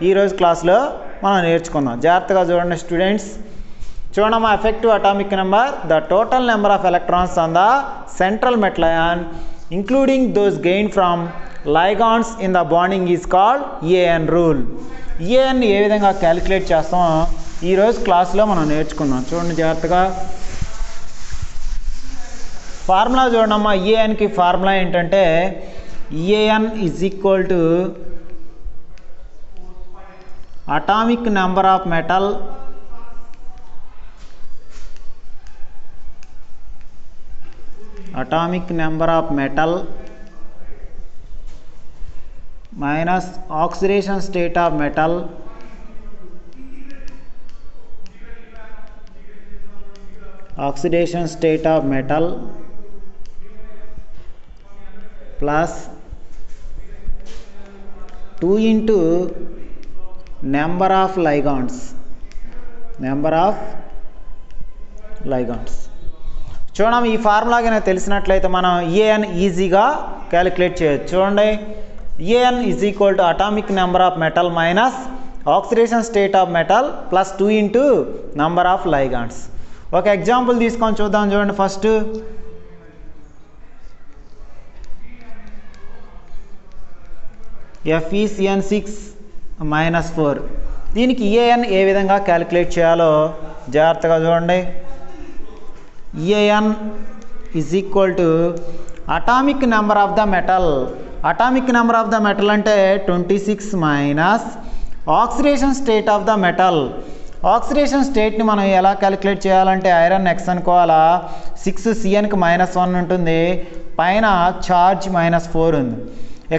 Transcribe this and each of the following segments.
ఈరోజు క్లాస్లో మనం నేర్చుకుందాం. జాగ్రత్తగా చూడండి స్టూడెంట్స్. చూడమ్మా, effective atomic number the total number of electrons on the central metal ion including those gain from ligands in the bonding is called EAN rule. EAN ఏ విధంగా క్యాలిక్యులేట్ చేస్తామో ఈరోజు క్లాస్లో మనం నేర్చుకుందాం. చూడండి జాగ్రత్తగా. ఫార్ములా చూడమ్మా, EANకి ఫార్ములా ఏంటంటే EAN is equal to atomic number of metal minus oxidation state of metal plus 2 into number of ligands. చూడండి, ఈ ఫార్ములా కనుక తెలిసినట్లయితే మనం EAN ఈజీగా క్యాలిక్యులేట్ చేయొచ్చు. చూడండి, EAN is equal to atomic number of metal minus oxidation state of metal plus 2 into number of ligands. ఒక example తీసుకొని చూద్దాం. చూడండి, ఫస్ట్ FeCN6-4. దీనికి EAN ఏ విధంగా క్యాలిక్యులేట్ చేయాలో జాగ్రత్తగా చూడండి. EAN is equal to atomic number of the metal. Atomic number of the metal అంటే 26 minus oxidation state of the metal. Oxidation స్టేట్ని మనం ఎలా క్యాలిక్యులేట్ చేయాలంటే ఐరన్ X అనుకోవాలా, 6 CNకి -1 ఉంటుంది, పైన ఛార్జ్ -4 ఉంది.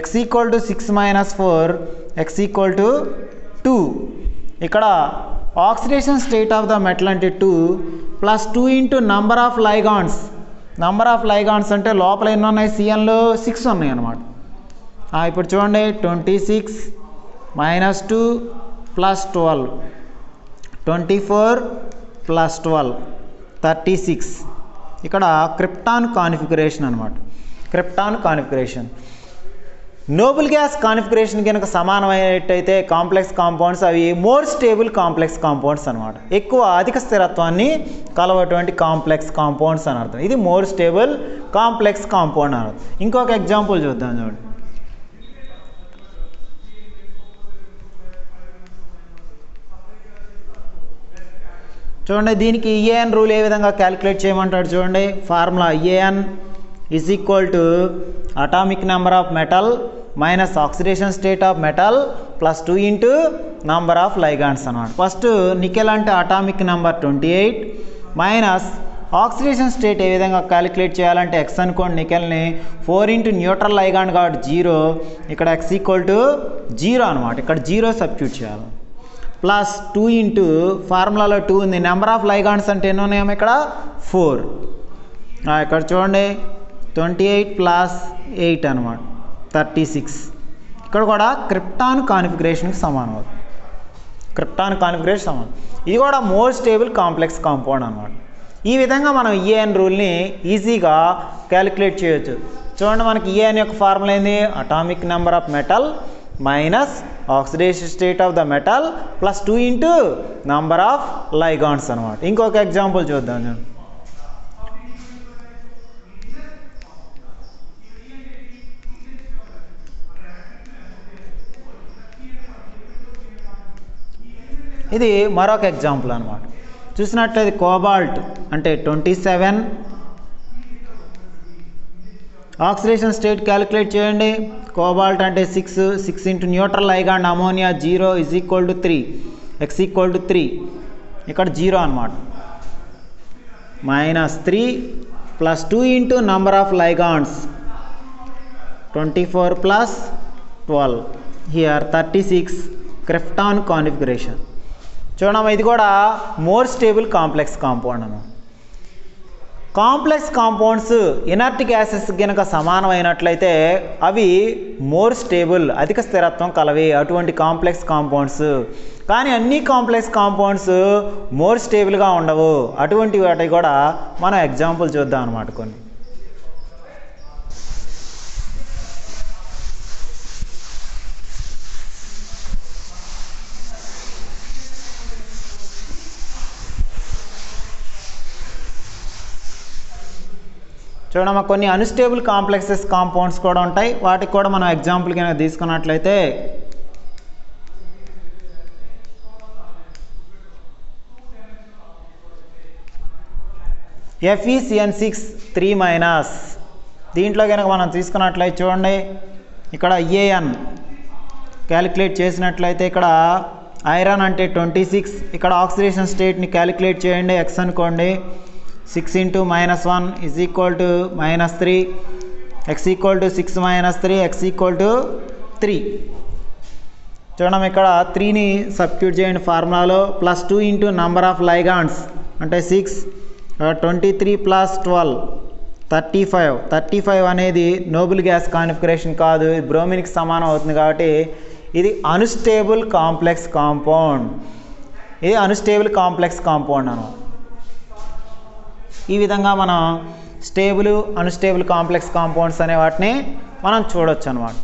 X equal to 6 - 4, X equal to 2. ఇక్కడ oxidation state of the metal అంటే 2 plus 2 into number of ligands. Number of ligands అంటే లోపల ఎన్ని ఉన్నాయి, CNలో 6 ఉన్నాయి అన్నమాట. ఇప్పుడు చూడండి, 26 - 2 ప్లస్ 12, 24 ప్లస్ 12 36. ఇక్కడ క్రిప్టాన్ కాన్ఫిగరేషన్ అనమాట. Krypton configuration noble gas configuration కనుక సమానమైనట్టయితే కాంప్లెక్స్ కాంపౌండ్స్ అవి మోర్ స్టేబుల్ కాంప్లెక్స్ కాంపౌండ్స్ అనమాట. ఎక్కువ అధిక స్థిరత్వాన్ని కలవటువంటి కాంప్లెక్స్ కాంపౌండ్స్ అని అర్థం. ఇది మోర్ స్టేబుల్ కాంప్లెక్స్ కాంపౌండ్ అని అర్థం. ఇంకొక ఎగ్జాంపుల్ చూద్దాం. చూడండి, చూడండి దీనికి EAN రూల్ ఏ విధంగా క్యాలిక్యులేట్ చేయమంటాడు. చూడండి, formula EAN is equal to atomic number of metal minus oxidation state of metal plus 2 into number of ligands అనమాట. ఫస్ట్ నికెల్ అంటే atomic number 28 minus oxidation state ఏ విధంగా క్యాలిక్యులేట్ చేయాలంటే X అనుకోండి, నికెల్ని 4 into neutral ligand కాబట్టి 0, ఇక్కడ X equal to 0 అనమాట. ఇక్కడ 0 సబ్స్టిట్యూట్ చేయాలి. ప్లస్ 2 ఇంటూ ఫార్ములాలో 2 ఉంది, నెంబర్ ఆఫ్ లైగాండ్స్ అంటే ఎన్ని ఉన్నాయేమో ఇక్కడ 4. ఇక్కడ చూడండి 28 ప్లస్ 8 అనమాట 36. ఇక్కడ కూడా క్రిప్టాన్ కాన్ఫిగరేషన్కి సమానం అవుతుంది. క్రిప్టాన్ కాన్ఫిగరేషన్ సమానం. ఇది కూడా మోర్ స్టేబుల్ కాంప్లెక్స్ కాంపౌండ్ అనమాట. ఈ విధంగా మనం EAN రూల్ని ఈజీగా క్యాలిక్యులేట్ చేయొచ్చు. చూడండి, మనకి EAN యొక్క ఫార్ములా ఏంది, atomic number of metal minus oxidation state of the metal plus 2 into number of ligands అనమాట. ఇంకొక ఎగ్జాంపుల్ చూద్దాం. ఇది మరొక ఎగ్జాంపుల్ అనమాట. చూసినట్లయితే కోబాల్ట్ అంటే 27, ఆక్సిడేషన్ స్టేట్ క్యాలిక్యులేట్ చేయండి. కోబాల్ట్ అంటే 6 into neutral ligand ammonia 0 is equal to 3, X equal to 3. ఇక్కడ 0 అనమాట. -3 plus 2 into number of ligands 24 plus 12, here 36. Krypton configuration. చూడమ్మా, ఇది కూడా మోర్ స్టేబుల్ కాంప్లెక్స్ కాంపౌండ్ అన్నమాట. కాంప్లెక్స్ కాంపౌండ్స్ ఇనర్ట్ గ్యాసెస్ కనుక సమానమైనట్లయితే అవి మోర్ స్టేబుల్, అధిక స్థిరత్వం కలవి అటువంటి కాంప్లెక్స్ కాంపౌండ్స్. కానీ అన్ని కాంప్లెక్స్ కాంపౌండ్స్ మోర్ స్టేబుల్గా ఉండవు. అటువంటి వాటి కూడా మనం ఎగ్జాంపుల్ చూద్దాం అన్నమాట కొన్ని. చూడమ్మా, కొన్ని అన్స్టేబుల్ కాంప్లెక్సెస్ కాంపౌండ్స్ కూడా ఉంటాయి. వాటికి కూడా మనం ఎగ్జాంపుల్ కనుక తీసుకున్నట్లయితే FeCN6 3- దీంట్లో కనుక మనం తీసుకున్నట్లయితే చూడండి, ఇక్కడ EAN క్యాలిక్యులేట్ చేసినట్లయితే ఇక్కడ ఐరన్ అంటే 26, ఇక్కడ ఆక్సిడేషన్ స్టేట్ని క్యాలిక్యులేట్ చేయండి. X అనుకోండి, 6 × -1 = -3, X = 6 - 3, X = 3. చూడండి, ఇక్కడ 3ని సబ్స్టిట్యూట్ చేయండి ఫార్ములాలో. +2 × నంబర్ ఆఫ్ లైగాండ్స్ అంటే 6, 23 + 12 35. 35 అనేది నోబుల్ గ్యాస్ కాన్ఫిగరేషన్ కాదు, ఇది బ్రోమిన్కి సమానం అవుతుంది. కాబట్టి ఇది అన్స్టేబుల్ కాంప్లెక్స్ కాంపౌండ్. ఇది అన్స్టేబుల్ కాంప్లెక్స్ కాంపౌండ్ అను. ఈ విధంగా మనం స్టేబుల్, అన్స్టేబుల్ కాంప్లెక్స్ కాంపౌండ్స్ అనే వాటిని మనం చూడొచ్చు అన్నమాట.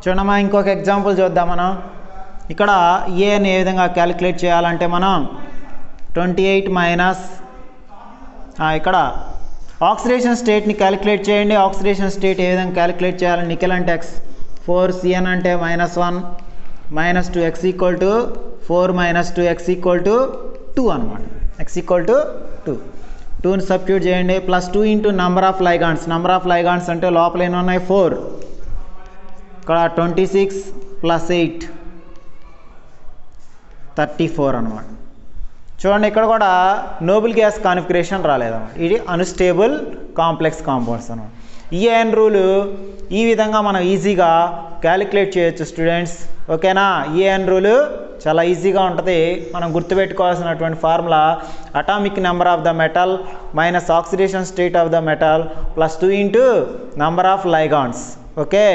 చూడమ్మా, ఇంకొక ఎగ్జాంపుల్ చూద్దాం మనం. ఇక్కడ EAN ఏ విధంగా క్యాలిక్యులేట్ చేయాలంటే మనం 28 ఇక్కడ ఆక్సిడేషన్ స్టేట్ని క్యాలిక్యులేట్ చేయండి. ఆక్సిడేషన్ స్టేట్ ఏ విధంగా క్యాలిక్యులేట్ చేయాలని నికెల్ అంటే X, 4 CN అంటే -1 -2 X = 4 - 2 X = 2 అనమాట. X = 2. 2ని సబ్స్టిట్యూట్ చేయండి. +2 × number of ligands. Number of ligands అంటే లోపల ఎన్ని ఉన్నాయి? 4. ఇక్కడ 26 + 8 34 అనమాట. చూడండి, ఇక్కడ కూడా నోబుల్ గ్యాస్ కాన్ఫిగరేషన్ రాలేదన్నమాట. ఇది అన్స్టేబుల్ కాంప్లెక్స్ కాంపౌండ్స్ అనమాట. EAN రూలు ఈ విధంగా మనం ఈజీగా క్యాలిక్యులేట్ చేయొచ్చు స్టూడెంట్స్. ఓకేనా? EAN రూలు చాలా ఈజీగా ఉంటుంది. మనం గుర్తుపెట్టుకోవాల్సినటువంటి formula atomic number of the metal - oxidation state of the metal +2 × number of ligands. Okay.